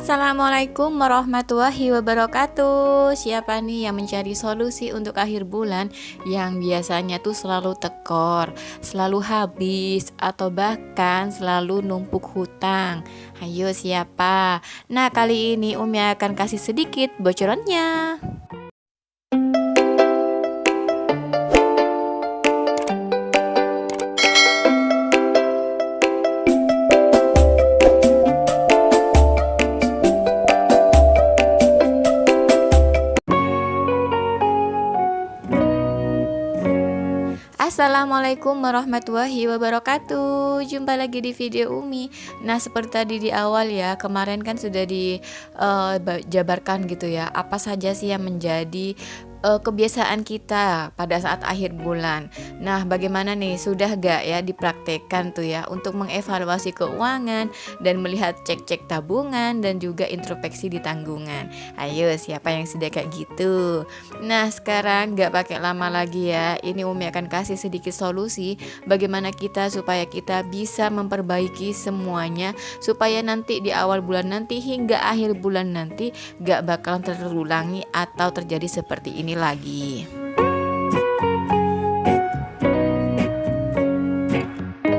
Assalamualaikum warahmatullahi wabarakatuh. Siapa nih yang mencari solusi untuk akhir bulan yang biasanya tuh selalu tekor, selalu habis, atau bahkan selalu numpuk hutang? Ayo siapa? Nah, kali ini Umi akan kasih sedikit bocorannya. Assalamualaikum warahmatullahi wabarakatuh. Jumpa lagi di video Umi. Nah, seperti tadi di awal ya, kemarin kan sudah dijabarkan gitu ya, apa saja sih yang menjadi kebiasaan kita pada saat akhir bulan. Nah, bagaimana nih, sudah gak ya dipraktekkan tuh ya untuk mengevaluasi keuangan dan melihat cek-cek tabungan dan juga introspeksi di tanggungan. Ayo, siapa yang sudah kayak gitu? Nah, sekarang gak pakai lama lagi ya, ini Umi akan kasih sedikit solusi bagaimana kita supaya kita bisa memperbaiki semuanya, supaya nanti di awal bulan nanti hingga akhir bulan nanti gak bakalan terulangi atau terjadi seperti ini lagi.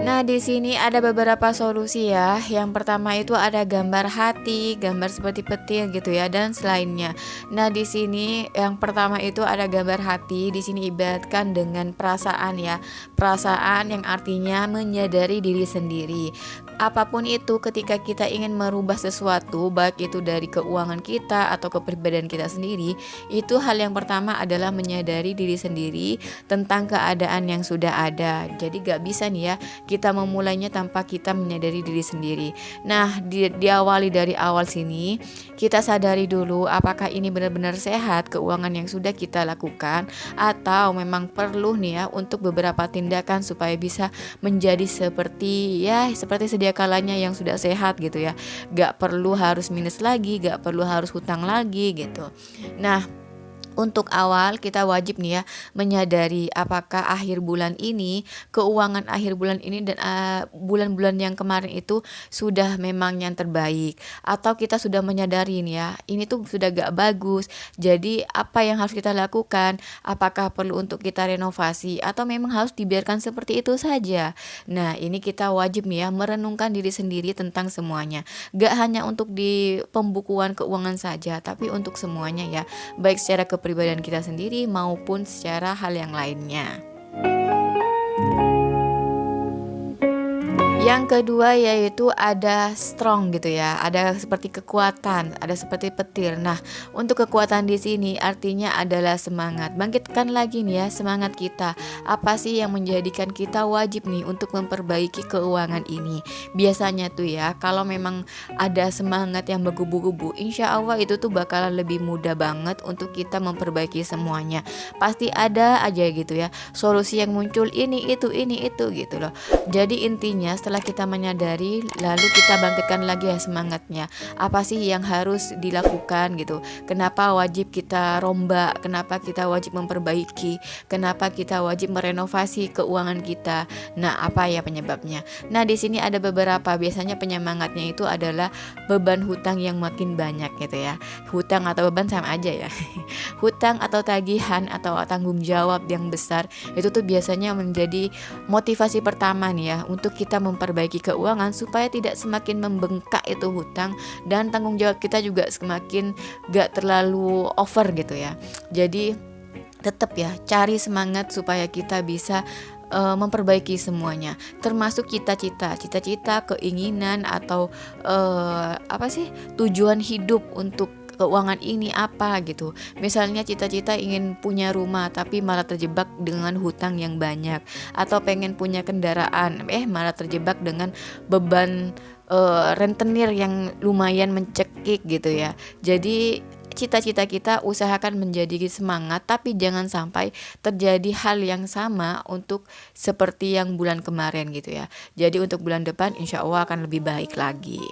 Nah, di sini ada beberapa solusi ya. Yang pertama itu ada gambar hati, gambar seperti petir gitu ya, dan selainnya. Nah, di sini yang pertama itu ada gambar hati. Di sini ibaratkan dengan perasaan ya. Perasaan yang artinya menyadari diri sendiri. Apapun itu, ketika kita ingin merubah sesuatu, baik itu dari keuangan kita atau kepribadian kita sendiri, itu hal yang pertama adalah menyadari diri sendiri tentang keadaan yang sudah ada. Jadi gak bisa nih ya kita memulainya tanpa kita menyadari diri sendiri. Nah, diawali dari awal sini, kita sadari dulu apakah ini benar-benar sehat keuangan yang sudah kita lakukan, atau memang perlu nih ya untuk beberapa tindakan supaya bisa menjadi seperti sedia kalanya yang sudah sehat gitu ya. Gak perlu harus minus lagi, gak perlu harus hutang lagi gitu. Nah, untuk awal kita wajib nih ya menyadari apakah akhir bulan ini, keuangan akhir bulan ini dan bulan-bulan yang kemarin itu sudah memang yang terbaik, atau kita sudah menyadari nih ya ini tuh sudah gak bagus. Jadi apa yang harus kita lakukan? Apakah perlu untuk kita renovasi atau memang harus dibiarkan seperti itu saja? Nah, ini kita wajib nih ya merenungkan diri sendiri tentang semuanya. Gak hanya untuk di pembukuan keuangan saja, tapi untuk semuanya ya, baik secara kepribadian kita sendiri maupun secara hal yang lainnya. Yang kedua yaitu ada strong gitu ya, ada seperti kekuatan, ada seperti petir. Nah, untuk kekuatan di sini artinya adalah semangat. Bangkitkan lagi nih ya semangat kita. Apa sih yang menjadikan kita wajib nih untuk memperbaiki keuangan ini? Biasanya tuh ya, kalau memang ada semangat yang bergubu-gubu, insya Allah itu tuh bakalan lebih mudah banget untuk kita memperbaiki semuanya. Pasti ada aja gitu ya solusi yang muncul, ini itu gitu loh. Jadi intinya setelah kita menyadari, lalu kita bangkitkan lagi ya semangatnya. Apa sih yang harus dilakukan gitu? Kenapa wajib kita rombak? Kenapa kita wajib memperbaiki? Kenapa kita wajib merenovasi keuangan kita? Nah, apa ya penyebabnya? Nah, di sini ada beberapa. Biasanya penyemangatnya itu adalah beban hutang yang makin banyak gitu ya. Hutang atau beban sama aja ya. Hutang atau tagihan atau tanggung jawab yang besar itu tuh biasanya menjadi motivasi pertama nih ya untuk kita memperbaiki keuangan supaya tidak semakin membengkak itu hutang, dan tanggung jawab kita juga semakin gak terlalu over gitu ya. Jadi tetap ya cari semangat supaya kita bisa memperbaiki semuanya, termasuk cita-cita, keinginan atau tujuan hidup untuk keuangan ini apa gitu. Misalnya cita-cita ingin punya rumah tapi malah terjebak dengan hutang yang banyak, atau pengen punya kendaraan malah terjebak dengan beban rentenir yang lumayan mencekik gitu ya. Jadi cita-cita kita usahakan menjadi semangat, tapi jangan sampai terjadi hal yang sama untuk seperti yang bulan kemarin gitu ya. Jadi untuk bulan depan insya Allah akan lebih baik lagi.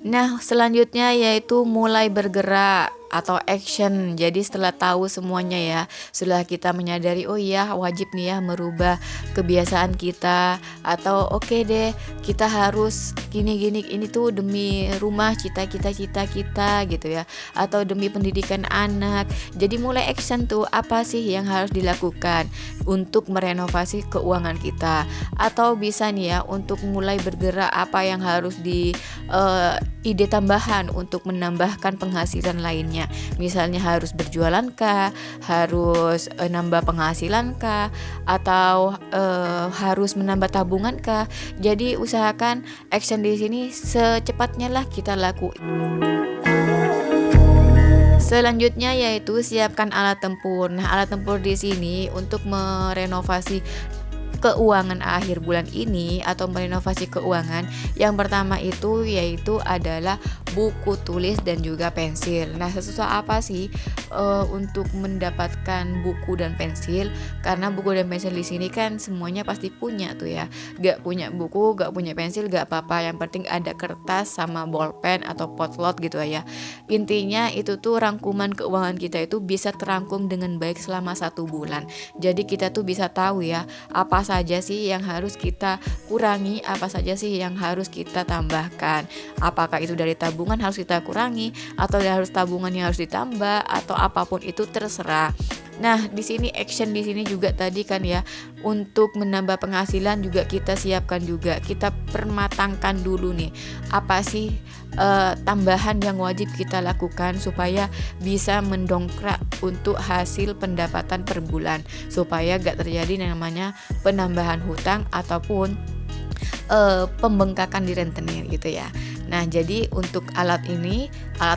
Nah, selanjutnya yaitu mulai bergerak. atau action. Jadi setelah tahu semuanya ya, setelah kita menyadari oh iya wajib nih ya merubah kebiasaan kita, atau oke deh kita harus gini-gini, ini tuh demi rumah cita-cita kita gitu ya, atau demi pendidikan anak. Jadi mulai action tuh, apa sih yang harus dilakukan untuk merenovasi keuangan kita, atau bisa nih ya untuk mulai bergerak apa yang harus ide tambahan untuk menambahkan penghasilan lainnya. Misalnya harus berjualan kah, harus nambah penghasilan kah, atau harus menambah tabungan kah. Jadi usahakan action di sini secepatnya lah kita lakukan. Selanjutnya yaitu siapkan alat tempur. Nah, alat tempur di sini untuk merenovasi keuangan akhir bulan ini atau merenovasi keuangan, yang pertama itu yaitu adalah buku tulis dan juga pensil. Nah, sesusah apa sih untuk mendapatkan buku dan pensil? Karena buku dan pensil di sini kan semuanya pasti punya tuh ya. Gak punya buku, gak punya pensil, gak apa-apa. Yang penting ada kertas sama bolpen atau potlot gitu ya. Intinya itu tuh rangkuman keuangan kita itu bisa terangkum dengan baik selama 1 bulan. Jadi kita tuh bisa tahu ya apa saja sih yang harus kita kurangi, apa saja sih yang harus kita tambahkan. Apakah itu dari tabungan harus kita kurangi, atau harus tabungan yang harus ditambah, atau apapun itu terserah. Nah, di sini action di sini juga tadi kan ya, untuk menambah penghasilan juga kita siapkan juga. Kita permatangkan dulu nih, apa sih tambahan yang wajib kita lakukan supaya bisa mendongkrak untuk hasil pendapatan per bulan, supaya gak terjadi yang namanya penambahan hutang ataupun pembengkakan di rentenir gitu ya. Nah, jadi untuk alat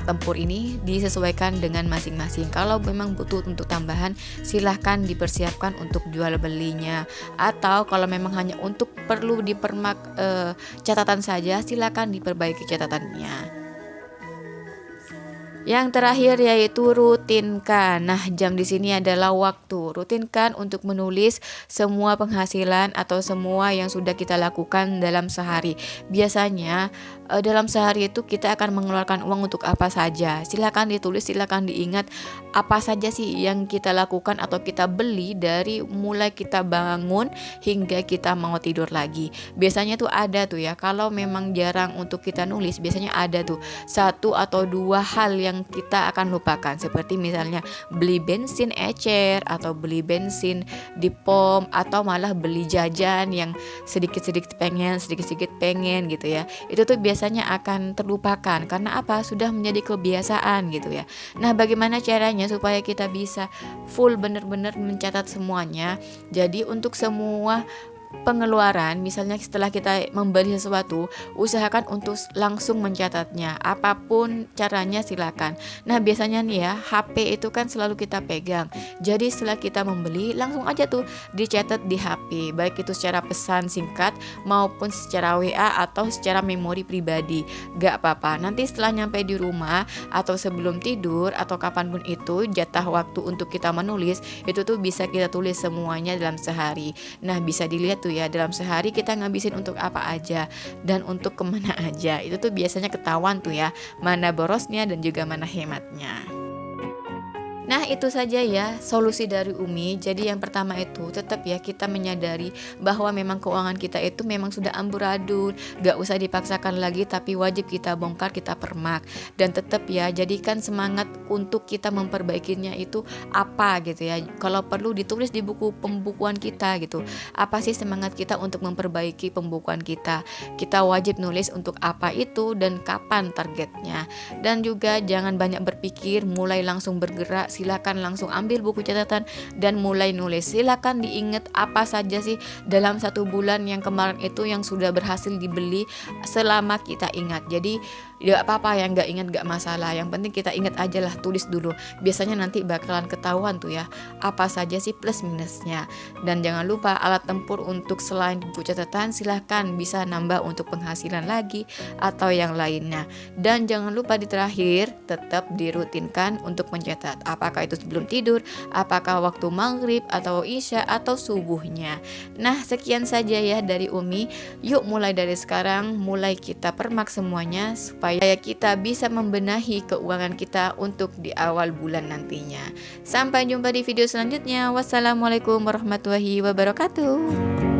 tempur ini disesuaikan dengan masing-masing. Kalau memang butuh untuk tambahan, silahkan dipersiapkan untuk jual belinya. Atau kalau memang hanya untuk perlu dipermak catatan saja, silahkan diperbaiki catatannya. Yang terakhir yaitu rutinkan. Nah, jam di sini adalah waktu. Rutinkan untuk menulis semua penghasilan atau semua yang sudah kita lakukan dalam sehari. Biasanya dalam sehari itu kita akan mengeluarkan uang untuk apa saja. Silakan ditulis, silakan diingat apa saja sih yang kita lakukan atau kita beli dari mulai kita bangun hingga kita mau tidur lagi. Biasanya tuh ada tuh ya. Kalau memang jarang untuk kita nulis, biasanya ada tuh 1 atau 2 hal yang kita akan lupakan, seperti misalnya beli bensin ecer, atau beli bensin di pom, atau malah beli jajan yang sedikit-sedikit pengen gitu ya. Itu tuh biasanya akan terlupakan karena apa? Sudah menjadi kebiasaan gitu ya. Nah, bagaimana caranya supaya kita bisa full bener-bener mencatat semuanya? Jadi untuk semua pengeluaran, misalnya setelah kita membeli sesuatu, usahakan untuk langsung mencatatnya. Apapun caranya silakan. Nah, biasanya nih ya, HP itu kan selalu kita pegang. Jadi setelah kita membeli, langsung aja tuh dicatat di HP, baik itu secara pesan singkat maupun secara WA atau secara memori pribadi. Gak apa-apa. Nanti setelah nyampe di rumah atau sebelum tidur atau kapanpun itu, jatah waktu untuk kita menulis itu tuh bisa kita tulis semuanya dalam sehari. Nah, bisa dilihat tuh ya, dalam sehari kita ngabisin untuk apa aja dan untuk kemana aja. Itu tuh biasanya ketahuan tuh ya, mana borosnya dan juga mana hematnya. Nah, itu saja ya solusi dari Umi. Jadi yang pertama itu tetap ya kita menyadari bahwa memang keuangan kita itu memang sudah amburadul, gak usah dipaksakan lagi, tapi wajib kita bongkar, kita permak. Dan tetap ya jadikan semangat untuk kita memperbaikinya itu apa gitu ya. Kalau perlu ditulis di buku pembukuan kita gitu. Apa sih semangat kita untuk memperbaiki pembukuan kita? Kita wajib nulis untuk apa itu dan kapan targetnya. Dan juga jangan banyak berpikir, mulai langsung bergerak. Silakan langsung ambil buku catatan dan mulai nulis. Silakan diingat apa saja sih dalam 1 bulan yang kemarin itu yang sudah berhasil dibeli selama kita ingat. Jadi gak apa-apa yang gak ingat gak masalah, yang penting kita ingat aja lah, tulis dulu. Biasanya nanti bakalan ketahuan tuh ya apa saja sih plus minusnya. Dan jangan lupa alat tempur untuk selain buku catatan, silahkan bisa nambah untuk penghasilan lagi atau yang lainnya. Dan jangan lupa di terakhir tetap dirutinkan untuk mencatat, apakah itu sebelum tidur, apakah waktu maghrib atau isya atau subuhnya. Nah, sekian saja ya dari Umi. Yuk mulai dari sekarang, mulai kita permak semuanya supaya supaya kita bisa membenahi keuangan kita untuk di awal bulan nantinya. Sampai jumpa di video selanjutnya. Wassalamualaikum warahmatullahi wabarakatuh.